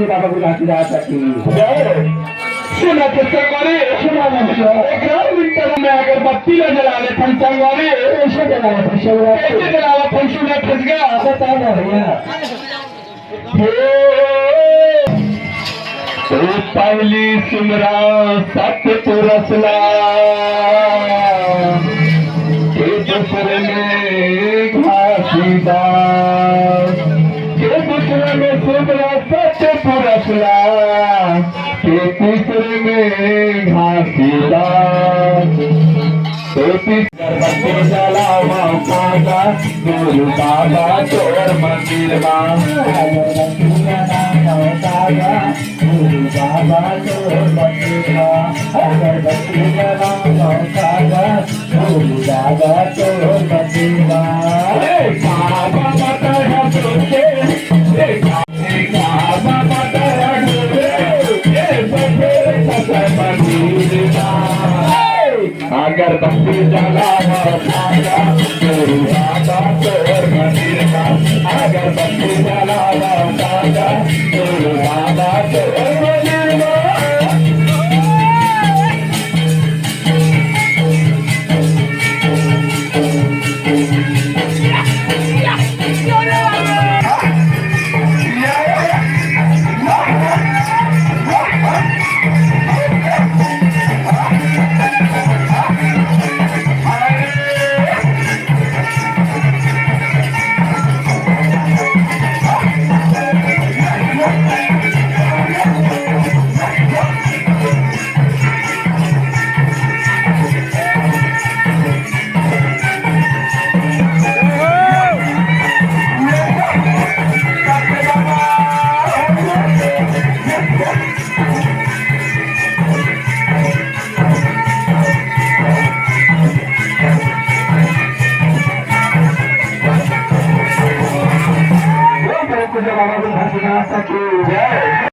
बोले बाबा को घाटी रहा की सुना तो संगवारी सुना मनुष्य ग्राम विंटर में अगरबत्ती ला जलाले थे संगवारी कैसे जलावा था शौरा कैसे जलावा थे सुना फंस गया बता ना भैया तो पहली सिमरा सतपुरसला के दूसरे में घासीदास के दूसरे में सिमरा सतपुरसला के तीसरे में घासीदास तो तीसरे जलावा कागा गुरु बाबा चोर मंदिर गुरु बाबा चोर मंदिर अगरबत्ती जलावा कागा गुरु बाबा चोर मंदिर बाबा बताया तुझे बाबा बताया अगरबत्ती जलावा कागा गुरु बाबा चोर मंदिर अगरबत्ती जलावा कागा गुरु बाबा चोर मंदिर बाबा को घाटी रहा की जय।